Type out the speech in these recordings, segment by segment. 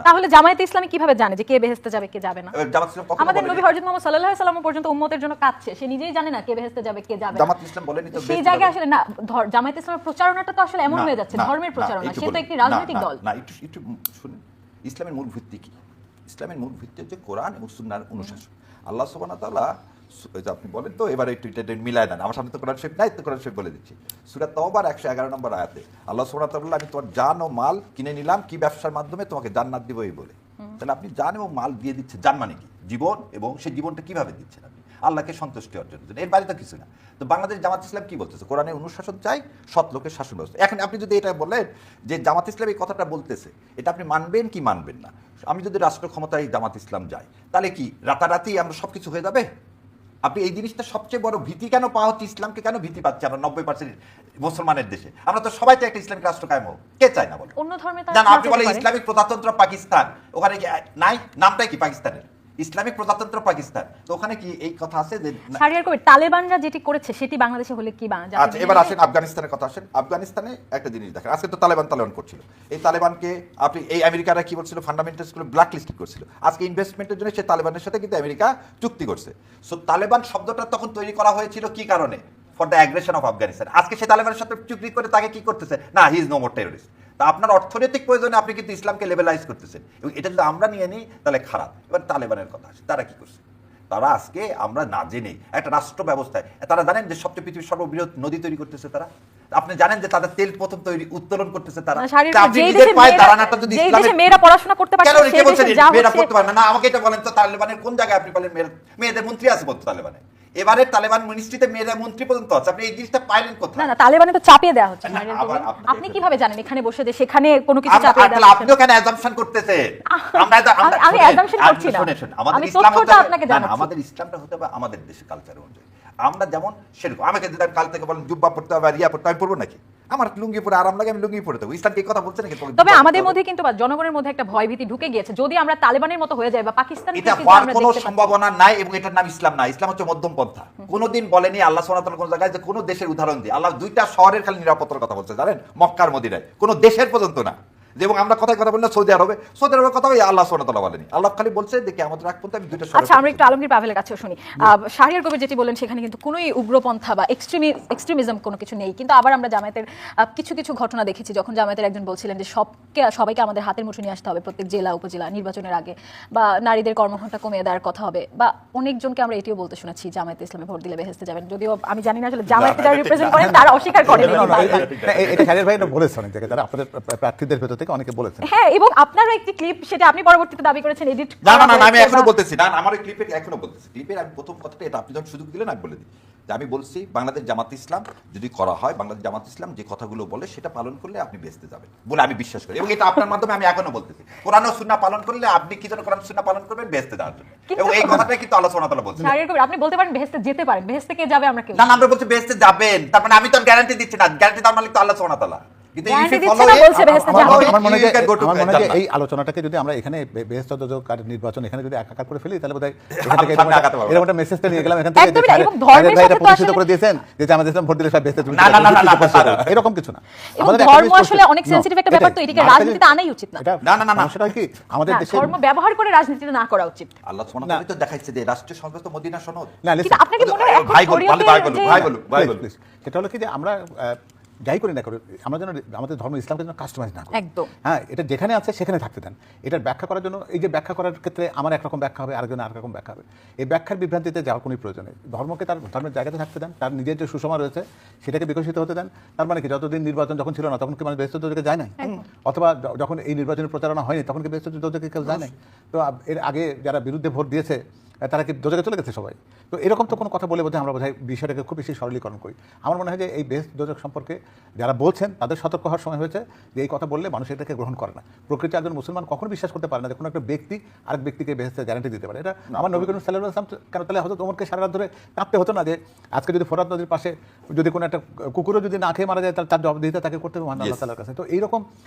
তাহলে জামায়াতে ইসলামী কিভাবে জানে যে কে বেহেশতে যাবে কে যাবে না? আমাদের নবী হযরত মুহাম্মদ সাল্লাল্লাহু আলাইহি ওয়াসাল্লাম পর্যন্ত উম্মতের জন্য কাঁদছে, সে নিজেই জানে না কে বেহেশতে যাবে কে যাবে না। জামায়াতে ইসলাম বলেনি তো সেই জায়গায় আসলে না, জামায়াতে ইসলামের প্রচারণাটা তো আসলে এমন হয়ে যাচ্ছে, ধর্মের প্রচারণা, সে তো একটি রাজনৈতিক দল না। একটু শুনুন, ইসলামের মূল ভিত্তি কি? ইসলামের মূল ভিত্তি হচ্ছে কোরআন এবং সুন্নাহর অনুশাসন। আল্লাহ সুবহানাহু ওয়া তাআলা, আপনি বলেন তো এবারে একটু এটা মিলায় দেন, আমার সামনে তো কোরআন শরীফ নাই, তো কোরআন শরীফ বলে দিচ্ছি। সূরা তাওবার 111 নম্বর আয়াতে আল্লাহ সুবহানাহু ওয়া তাআলা, আমি তোমার জান ও মাল কিনে নিলাম কি ব্যবসার মাধ্যমে, তোমাকে জান্নাত দিব এই বলে। তাহলে আপনি জান এবং মাল দিয়ে দিচ্ছেন, জান মানে কি? জীবন, এবং সেই জীবনটা কিভাবে দিচ্ছেন আপনি? আল্লাহকে সন্তুষ্টি অর্জনের জন্য, এর বাইরে তো কিছু না। তো বাংলাদেশ জামাত ইসলাম কি বলতেছে? কোরআনের অনুশাসন চাই, সৎ লোকের শাসন ব্যবস্থা। এখন আপনি যদি এটা বলেন যে জামাত ইসলাম এই কথাটা বলতেছে, এটা আপনি মানবেন কি মানবেন না? আমি যদি রাষ্ট্র ক্ষমতায় জামাত ইসলাম যাই, তাহলে কি রাতারাতি আমরা সবকিছু হয়ে যাবে? আপনি এই জিনিসটা সবচেয়ে বড় ভীতি কেন পাওয়া হচ্ছে? ইসলামকে কেন ভীতি পাচ্ছে আমরা 90% মুসলমানের দেশে? আমরা তো সবাই তো একটা ইসলামিক রাষ্ট্র কায়েম হোক, কে চায় না বলো? অন্য ধর্মে না, আপনি বলেন ইসলামিক প্রজাতন্ত্র পাকিস্তান, ওখানে কি নাই? নামটাই কি পাকিস্তানের? ইসলামিক প্রজাতন্ত্র পাকিস্তান, তো ওখানে কি এই কথা আছে যে শারিয়ার কবির তালেবানরা যেটি করেছে সেটি বাংলাদেশে হলে কি বাংলা? আচ্ছা, এবার আসেন আফগানিস্তানের কথা। আসেন আফগানিস্তানে একটা জিনিস দেখেন, আজকে তো তালেবান করছিল। এই তালেবানকে আপনি এই আমেরিকারা কি বলছিল, ফান্ডামেন্টালসগুলো ব্ল্যাক লিস্টেড করছিল। আজকে ইনভেস্টমেন্টের জন্য সে তালেবানের সাথে কিন্তু আমেরিকা চুক্তি করছে। সো তালেবান শব্দটা তখন তৈরি করা হয়েছিল কি কারণে? For the aggression of Afghanistan. আজকে সে তালেবানের সাথে চুক্তি করে তাকে কি করতেছে? না, he is no more terrorist. তা আপনার অর্থনৈতিক প্রয়োজনে আপনি কিন্তু ইসলামকে লেভেলাইজ করতেছেন, এবং এটা যদি আমরা নিয়ে নিই তাহলে খারাপ। এবার তালেবানের কথা আসে, তারা কি করছে? তারা আজকে আমরা না জেনে একটা রাষ্ট্র ব্যবস্থায়, তারা জানেন যে সবচেয়ে পৃথিবীর সর্ববৃহৎ নদী তৈরি করতেছে তারা। আপনি জানেন যে তাদের তেল প্রথম উত্তোলন করতেছে তারা। আপনি নিজের পায়ে দাঁড়ানোটা যদি ইসলামের মেয়েরা পড়াশোনা করতে পারে, কেন কে বলছেন মেয়েরা পড়তে পারে না? আমাকে এটা বলেন তো, তালেবানের কোন জায়গায় আপনি বলেন মেয়েদের মন্ত্রী আছে বলতো তালেবানে? এবারে তালেবান মিনিস্ট্রিতে মেয়েরা মন্ত্রী পর্যন্ত আছে। আপনি এই জিনিসটা পাইলেন কোথায়? না, তালেবানে তো চাপিয়ে দেওয়া হচ্ছে। আপনি কিভাবে জানেন এখানে বসে যে সেখানে কোনো কিছু চাপিয়ে দেওয়া হচ্ছে? আপনিও কেন অ্যাজাম্পশন করতেছেন? আমি অ্যাজাম্পশন করছি না, আমাদের ইসলামটা আপনাকে জানাচ্ছি। আমাদের ইসলামটা হতে হবে আমাদের দেশের কালচার অনুযায়ী। আমরা যেমন সেরকম। আমাকে যদি কাল থেকে বলেন জুব্বা পড়তে হবে আর ইয়া পড়তে, আমি পড়বো নাকি? আমার লুঙ্গি পরে আরাম লাগে, আমি লুঙ্গি পরে দেবো। ইসলাম কি কথা বলছে নাকি? তবে আমাদের মধ্যে কিন্তু জনগণের মধ্যে একটা ভয় ভীতি ঢুকে গিয়েছে, যদি আমরা তালেবানের মতো হয়ে যাই বা পাকিস্তান, এটা হওয়ার কোনো সম্ভাবনা নাই, এবং এটার নাম ইসলাম না। ইসলাম হচ্ছে মধ্যম পন্থা। কোনোদিন বলেনি আল্লাহ সুবহানাহু ওয়া তাআলা কোন জায়গায় যে কোনো দেশের উদাহরণ দিয়ে। আল্লাহ দুইটা শহরের খালি নিরাপত্তার কথা বলছে, জানেন? মক্কার মদিনায়, কোনো দেশের পর্যন্ত না। এবং আমরা কথা বলি না সৌদি আরবের কথা বলি, আল্লাহ সুবহানাহু ওয়া তাআলা বলেনি। আল্লাহ খালি বলছে যে কিয়ামত রাত পর্যন্ত আমি দুইটা শহর। আচ্ছা, আমরা একটু আলমগীর পাভেলের কাছেও শুনি। শাহরিয়ার কবির যেটি বলেন সেখানে কিন্তু কোনোই উগ্রপন্থা বা এক্সট্রিমিজম কোনো কিছু নেই, কিন্তু আবার আমরা জামায়াতের কিছু কিছু ঘটনা দেখেছি, যখন জামায়াতের একজন বলছিলেন যে সবাইকে আমাদের হাতের মুঠোয় নিয়ে আসতে হবে প্রত্যেক জেলা উপজেলা নির্বাচনের আগে, বা নারীদের কর্মঘণ্টা কমিয়ে দেওয়ার কথা হবে, বা অনেকজনকে আমরা এটিও বলতে শুনেছি জামায়াতে ইসলামে ভোট দিলে বেহেশতে যাবেন। যদিও আমি জানি না আসলে জামায়াতে যারা রিপ্রেজেন্ট করেন তারা অস্বীকার করেন। এটা শাহরিয়ার ভাই বলেছেন অনেক জায়গায়, তারা আপনাদের প্রার্থীদের ভেতর থেকে অনেকে বলেছেন। হ্যাঁ, এবং আপনারও একটি ক্লিপ, সেটা আপনি পরবর্তীতে দাবি করেছেন এডিট। না, আমি এখনো বলতেছি না, আমার ক্লিপে এখনো বলতেছি। ক্লিপের আমি প্রথম কথাটা, এটা আপনি যখন সুযোগ দিলেন আমি বলে দিই যে আমি বলছি বাংলাদেশ জামাত ইসলাম যদি করা হয়, বাংলাদেশ জামাত ইসলাম যে কথাগুলো বলে সেটা পালন করলে আপনি বেঁচতে যাবেন বলে আমি বিশ্বাস করি, এবং এটা আপনার মাধ্যমে আমি এখনো বলতেছি। কোরআন ও সুন্নাহ পালন করলে আপনি কি জন্য কোরআন সুন্নাহ পালন করবেন? বেঁচতে যাওয়ার জন্য। এবং এই কথাটাই কিন্তু আল্লাহ সুবহানাহু ওয়া তাআলা বলছেন। আপনি বলতে পারেন বেহেশতে যেতে পারেন, বেহেশতে কে যাবে আমরা কেউ না, আমরা বলছি বেহেশতে যাবেন, তার মানে আমি তো গ্যারান্টি দিচ্ছি না। গ্যারান্টি দেওয়ার মালিক তো আল্লাহ সুবহানাহু ওয়া তাআলা। এই আলোচনাটাকে যদি আমরা এখানে বেহেশত নির্বাচন এখানে যদি একাকার করে ফেলি, তাহলে বোধহয় এরকম একটা মেসেজটা নিয়ে গেলাম এখান থেকে, প্রতিষ্ঠিত করে দিয়েছেন যে জামাত ইসলাম ভোট দিলে সব বেহেশতে, এরকম কিছু না। ধর্ম আসলে অনেক সেনসিটিভ একটা ব্যাপার, তো এটাকে রাজনীতিতে আনাই উচিত না। না, সেটা কি আমাদের দেশে ধর্ম ব্যবহার করে রাজনীতিতে না করা উচিত। আল্লাহ সুবহানাহু ওয়া তাআলা তো দেখাইছে যে রাষ্ট্রীয় সংস্থা মদিনা সনদ। কিন্তু আপনাকে মনে হয় এখন ভাই বলুন সেটা হলো কি যে আমরা যাই করি না করি, আমরা যেন আমাদের ধর্ম ইসলামকে যেন কাস্টমাইজ না করি। একদম। হ্যাঁ, এটা যেখানে আছে সেখানে থাকতে দেন। এটার ব্যাখ্যা করার জন্য, এই যে ব্যাখ্যা করার ক্ষেত্রে আমার একরকম ব্যাখ্যা হবে, আরেকজনের আরেক রকম ব্যাখ্যা হবে। এই ব্যাখ্যার বিভ্রান্তিতে যাওয়ার কোনো প্রয়োজন নেই। ধর্মকে তার ধর্মের জায়গাতে থাকতে দেন, তার নিজের যে সুষমা রয়েছে সেটাকে বিকশিত হতে দেন। তার মানে কি, যতদিন নির্বাচন যখন ছিল না তখন কি মানুষ বেহেশতের দোজখে যায় নাই? অথবা যখন এই নির্বাচনের প্রচারণা হয়নি তখন কি বেহেশতের দোজখে কেউ যায় নাই? তো এর আগে যারা বিরুদ্ধে ভোট দিয়েছে তারা কি দোজখে চলে গেছে সবাই? তো এরকম তো কোনো কথা বলে বোধহয় আমরা বোধহয় বিষয়টাকে খুব বেশি সরলীকরণ করি। আমার মনে হয় যে এই বেহেশত দোজখ সম্পর্কে যারা বলছেন তাদের সতর্ক হওয়ার সময় হয়েছে, যে এই কথা বললে মানুষ এটাকে গ্রহণ করে না। প্রকৃতি একজন মুসলমান কখনো বিশ্বাস করতে পারে না যে কোনো একটা ব্যক্তি আরেক ব্যক্তিকে বেহেশতের গ্যারান্টি দিতে পারে। এটা আমার নবী করিম সাল্লাল্লাহু আলাইহি ওয়াসাল্লাম কেন তাহলে হয়তো তোমাকে সারা রাত ধরে কাঁদতে হতো না যে আজকে যদি ফোরাত নদীর পাশে যদি কোনো একটা কুকুরও যদি না খেয়ে মারা যায়, তার জবাবদিহিতা তাকে করতে হবে মহান আল্লাহ তাআলার কাছে। তো এইরকম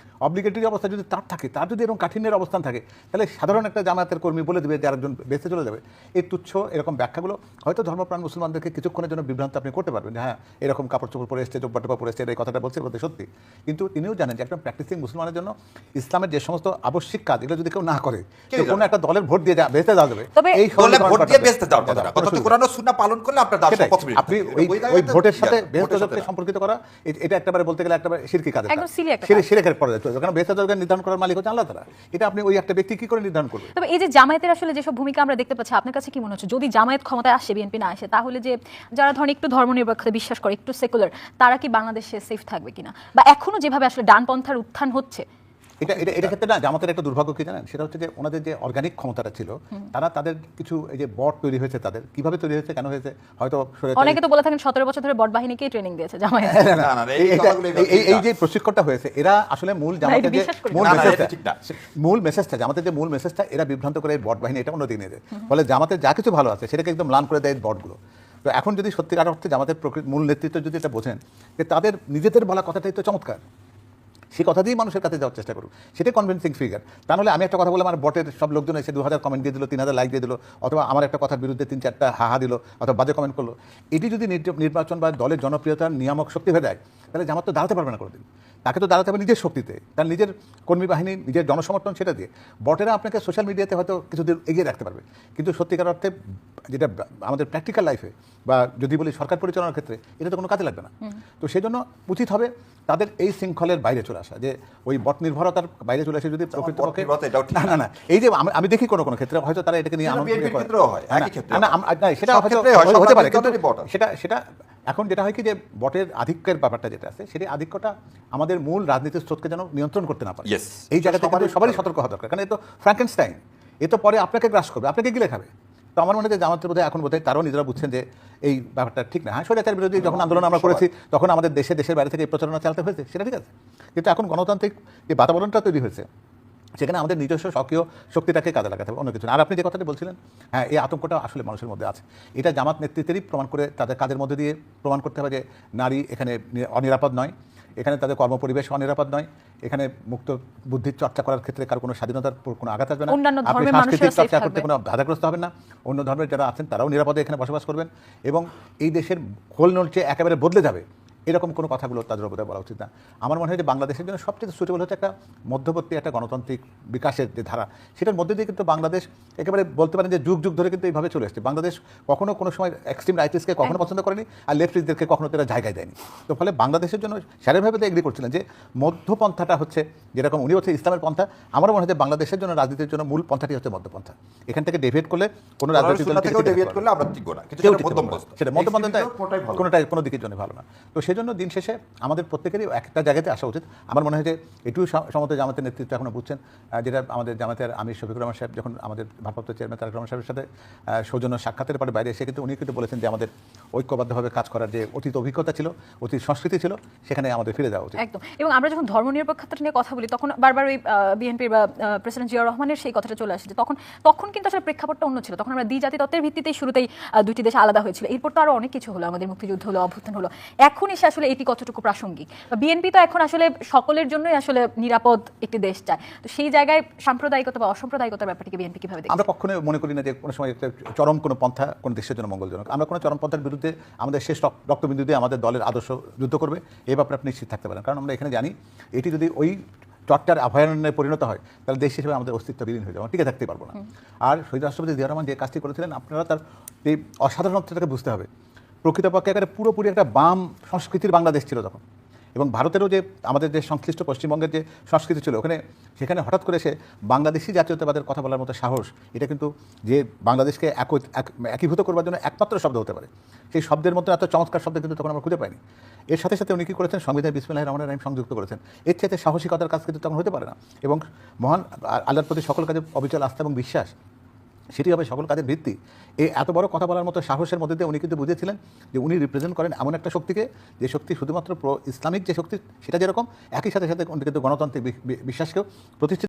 অব্লিগেটরি অবস্থা যদি তার থাকে, তার যদি এরকম কাঠিন্যের অবস্থান থাকে, তাহলে সাধারণ একটা জামায়াতের কর্মী বলে দেবে যে আরেকজন বেঁচে চলে যাবে, এই তুচ্ছ এরকম ব্যাখ্যাগুলো হয়তো ধর্মপ্রাণ মুসলমানদেরকে কিছুক্ষণের জন্য বিভ্রান্ত আপনি করতে পারবেন যে হ্যাঁ এরকম কাপড় চোপড় পরে এসছে, জব্বা টব্বা পরে এসছে, এই কথাটা বলছে বলতে সত্যি। কিন্তু তিনিও জানেন যে একজন প্র্যাকটিসিং মুসলমানের জন্য ইসলামের যে সমস্ত আবশ্যিক কাজ এগুলো যদি কেউ না করে, কে তো কোনো একটা দলের ভোট দিয়ে বেঁচে যাওয়া যাবে, তবে এই দলে ভোট দিয়ে সরলীকরণ বেচতে যাওয়ার কথাটা কথা হচ্ছে কোরআন ও সুন্নাহ পালন করলে আপনার দাস সেটাই। possibility আপনি থাকে। ওই ওই ভোটের সাথে ভোটের বেহেশত সাথে না। সম্পর্কিত করা এটা একেবারে বলতে গেলে একেবারে শিরকি কাজ, একদম silly একটা কাজ। শিরকের পর্যায়ে চলে যায়। কারণ বেহেশত নির্ধারণ করার মালিক হচ্ছে আল্লাহ তাআলা। এটা আপনি ওই একটা ব্যক্তি কি করে নির্ধারণ করবে? তবে এই যে জামায়াতের আসলে যেসব ভূমিকা আমরা দেখতে পাচ্ছি, আপনার কাছে কি মনে হচ্ছে যদি জামায়াত ক্ষমতায় আসে, বিএনপি না আসে, তাহলে যে যারা ধরেন একটু ধর্মনিরপেক্ষতা বিশ্বাস করে, একটু সেকুলার, তারা কি বাংলাদেশে সেফ থাকবে কিনা, বা এখনো যেভাবে আসলে ডানপন্থার উত্থান হচ্ছে? এটা ক্ষেত্রে না জামাতের একটা দুর্ভাগ্য কি জানেন, সেটা হচ্ছে যে ওনাদের যে অর্গানিক ক্ষমতাটা ছিল, তারা তাদের কিছু এই যে বট তৈরি হয়েছে, তাদের কিভাবে তৈরি হয়েছে, কেন হয়েছে, হয়তো অনেকে তো বলে থাকেন 17 বছর ধরে বট বাহিনীকেই ট্রেনিং দিয়েছে জামায়াত। না, না, এই কথাগুলো এবার ঠিক এই না। যে প্রশিক্ষণটা হয়েছে, এরা আসলে মূল জামাতের যে বিশ্বাস করি মূল না, না, মেসেজটা, এটা ঠিক না। মূল মেসেজটা জামাতের যে মূল মেসেজটা এরা বিভ্রান্ত করে এই বট বাহিনী এটা অন্যদিকে নিয়ে যায়। ফলে জামাতের যা কিছু ভালো আছে সেটাকে একদম ম্লান করে দেয় এই বটগুলো। তো এখন যদি সত্যিকার অর্থে জামাতের মূল নেতৃত্ব যদি এটা বোঝেন যে তাদের নিজেদের বলা কথাটাই তো চমৎকার, সেই কথা দিয়েই মানুষের কাছে যাওয়ার চেষ্টা করুন, সেটাই কনভিন্সিং ফিগার। তাহলে আমি একটা কথা বললাম, আমার বটের সব লোকজন এসে 2000 কমেন্ট দিয়ে দিল, 3000 লাইক দিয়ে দিল, অথবা আমার একটা কথার বিরুদ্ধে 3-4টা হাহা দিল, অথবা বাজে কমেন্ট করলো, এটি যদি নির্বাচন বা দলের জনপ্রিয়তার নিয়ামক শক্তি হয়ে যায়, তাহলে জামাত তো দাঁড়াতে পারবে না কোনোদিন। তাকে তো দাঁড়াতে হবে নিজের শক্তিতে, তার নিজের কর্মী বাহিনী, নিজের জনসমর্থন, সেটা দিয়ে। বটেরা আপনাকে সোশ্যাল মিডিয়াতে হয়তো কিছুদিন এগিয়ে রাখতে পারবে, কিন্তু সত্যিকার অর্থে যেটা আমাদের প্র্যাকটিক্যাল লাইফে বা যদি বলি সরকার পরিচালনার ক্ষেত্রে, এটা তো কোনো কাজে লাগবে না। তো সেই জন্য উচিত হবে তাদের এই শৃঙ্খলের বাইরে চলে আসা, যে ওই বট নির্ভরতার বাইরে চলে আসে যদি প্রকৃতপক্ষে নির্ভরতা এটাও ঠিক না না না এই যে আমি দেখি কোনো কোনো ক্ষেত্রে হয়তো তারা এটাকে নিয়ে আনন্দ বিএনপির করে। ক্ষেত্রেও হয়, একই না, ক্ষেত্রে না, হয়। না, সেটা সব হয়তো ক্ষেত্রেই হয়, সব হতে পারে, কিন্তু রাজনৈতিক দলেরই বট আছে। সেটা এখন যেটা হয় কি যে বটের আধিক্যের ব্যাপারটা যেটা আছে, সেটা আধিক্যটা আমাদের মূল রাজনীতির স্রোতকে যেন নিয়ন্ত্রণ করতে না পারে। Yes. এই জায়গাতে কিন্তু সবারই সবারই সতর্ক হওয়া দরকার, কারণ এ তো ফ্র্যাঙ্কেনস্টাইন, এ তো পরে আপনাকে গ্রাস করবে, আপনাকে গিলে খাবে। তো আমার মনে হয় যে জামাতের বোধহয় এখন বোধহয় তারাও নিজেরা বুঝছেন যে এই ব্যাপারটা ঠিক না। হ্যাঁ, স্বৈরাচার বিরোধী যখন আন্দোলন আমরা করেছি, তখন আমাদের দেশের বাইরে থেকে এই প্রচারণা চালাতে হয়েছে, সেটা ঠিক আছে। কিন্তু এখন গণতান্ত্রিক যে বাতাবরণটা তৈরি হয়েছে, সেখানে আমাদের নিজস্ব সক্রিয় শক্তিটাকে কাজে লাগাতে হবে, অন্য কিছু না। আর আপনি যে কথাটা বলছিলেন, হ্যাঁ, এই আতঙ্কটা আসলে মানুষের মধ্যে আছে। এটা জামাত নেতৃত্বেরই প্রমাণ করে, তাদের কাজের মধ্যে দিয়ে প্রমাণ করতে হবে যে নারী এখানে অনিরাপদ নয়, এখানে তাদের কর্মপরিবেশ অনিরাপদ নয়, এখানে মুক্ত বুদ্ধির চর্চা করার ক্ষেত্রে কারো কোনো স্বাধীনতার কোনো আঘাত আসবে না, অন্যান্য আপনি ধর্মের সাংস্কৃতিক মানুষেরা safe চর্চা করতে থাকবে। কোনো বাধাগ্রস্ত হবেন না, অন্য ধর্মের যারা আছেন তারাও নিরাপদে এখানে বসবাস করবেন, এবং এই দেশের খোল নলচে একেবারে বদলে যাবে এরকম কোনো কথাগুলো তাদের বোধহয় বলা উচিত না। আমার মনে হয় যে বাংলাদেশের জন্য সবচেয়ে সুইটেবল হচ্ছে একটা মধ্যবর্তী একটা গণতান্ত্রিক বিকাশের যে ধারা, সেটার মধ্যে দিয়ে কিন্তু বাংলাদেশ একেবারে বলতে পারেন যে যুগ যুগ ধরে কিন্তু এইভাবে চলে এসছে। বাংলাদেশ কখনো কোনো সময় এক্সট্রিম রাইটিস্টকে কখনো পছন্দ করেনি, আর লেফটিস্টদেরকে কখনো তারা জায়গায় দেয়নি। তো ফলে বাংলাদেশের জন্য স্যারেভাবে তো এগ্রি করছিলেন যে মধ্যপন্থাটা হচ্ছে, যেরকম উনি হচ্ছে ইসলামের পন্থা, আমারও মনে হয় যে বাংলাদেশের জন্য রাজনীতির জন্য মূল পন্থাটি হচ্ছে মধ্যপন্থা। এখান থেকে ডেভিয়েট করলে কোনো রাজনৈতিক দল থেকেও ডেভিয়েট করলে আমরা টিকবো না, কিন্তু কেউ সেটা টিকতে মধ্যম পারবে না। অবস্থা। সেটা মধ্যপন্থাটা কোনোটাই ভালো না। কোনোটাই কোনো দিকের জন্য ভালো না। তো সেজন্য দিন শেষে আমাদের প্রত্যেকেরই একটা জায়গাতে আসা উচিত। আমার মনে হয় যে এটুকু সমত জামাতের নেতৃত্ব এখনো বুঝছেন, যেটা আমাদের জামাতের আমির শফিকুর রহমান সাহেব যখন আমাদের ভারপ্রাপ্ত চেয়ারম্যান তারেক রহমান সাহেবের সাথে সৌজন্য সাক্ষাতের পরে বাইরে এসে কিন্তু উনি কিন্তু বলেছেন যে আমাদের ঐক্যবদ্ধভাবে কাজ করার যে অতীত অভিজ্ঞতা ছিল, অতীত সংস্কৃতি ছিল, সেখানে আমাদের ফিরে যাওয়া উচিত। একদম। এবং আমরা যখন ধর্মনিরপেক্ষতা নিয়ে কথা বলি, তখন বারবার ওই বিএনপির বা প্রেসিডেন্ট জিয়াউর রহমানের সেই কথাটা চলে আসে যে তখন কিন্তু আসলে প্রেক্ষাপটটা অন্য ছিল। তখন আমরা দ্বিজাতি তত্ত্বের ভিত্তিতেই শুরুতেই দুটি দেশ আলাদা হয়েছিল, এরপর তো আরো অনেক কিছু হলো, আমাদের মুক্তিযুদ্ধ হলো, অভ্যুত্থান হলো। এখন এসে আসলে এটি কতটুকু প্রাসঙ্গিক? বিএনপি তো এখন আসলে সকলের জন্যই আসলে নিরাপদ একটি দেশ চায়, তো সেই জায়গায় সাম্প্রদায়িকতা বা অসাম্প্রদায়িকতার ব্যাপারটিকে বিএনপি কিভাবে দেখে? আমরা কখনোই মনে করি না যে কোনো সময় একটা চরম কোনো পন্থা কোনো দেশের জন্য মঙ্গলজনক। আমরা কোনো চরম পন্থার বিরুদ্ধে আমাদের শেষ রক্তবিন্দু দিয়ে আমাদের দলের আদর্শ যুদ্ধ করবে, এই ব্যাপারে আপনি নিশ্চিত থাকতে পারেন। কারণ আমরা এখানে জানি এটি যদি ওই চট্টার অভয়ারণ্যে পরিণত হয়, তাহলে দেশ হিসেবে আমাদের অস্তিত্ব বিলীন হয়ে যাবে, টিকে থাকতে পারবো না। আর শহীদ রাষ্ট্রপতি জিয়াউর রহমান যে কাজটি করেছিলেন, আপনারা তার এই অসাধারণত্বটাকে বুঝতে হবে। প্রকৃতপক্ষে একেবারে পুরোপুরি একটা বাম সংস্কৃতির বাংলাদেশ ছিল তখন, এবং ভারতেরও যে আমাদের যে সংশ্লিষ্ট পশ্চিমবঙ্গের যে সংস্কৃতি ছিল, সেখানে হঠাৎ করে সে বাংলাদেশি জাতীয়তাবাদের কথা বলার মতো সাহস, এটা কিন্তু যে বাংলাদেশকে একীভূত করবার জন্য একমাত্র শব্দ হতে পারে, সেই শব্দের মধ্যে এত চমৎকার শব্দ কিন্তু তখন আমরা খুঁজে পাইনি। এর সাথে সাথে উনি কী করেছেন, সংবিধান বিসমিল্লাহির রহমানির রহিম সংযুক্ত করেছেন। এর চাইতে সাহসিকতার কাজ কিন্তু তখন হতে পারে না। এবং মহান আল্লাহর প্রতি সকল কাজে অবিচল আস্থা এবং বিশ্বাস, সেটি হবে সকল কাজের ভিত্তি। এই এত বড় কথা বলার মতো সাহসের মধ্যে দিয়ে উনি কিন্তু বুঝেছিলেন যে উনি রিপ্রেজেন্ট করেন এমন একটা শক্তিকে, যে শক্তি শুধুমাত্র ইসলামিক যে শক্তি সেটা যেরকম, একই সাথে সাথে উনি কিন্তু গণতান্ত্রিক বিশ্বাসকেও প্রতিষ্ঠিত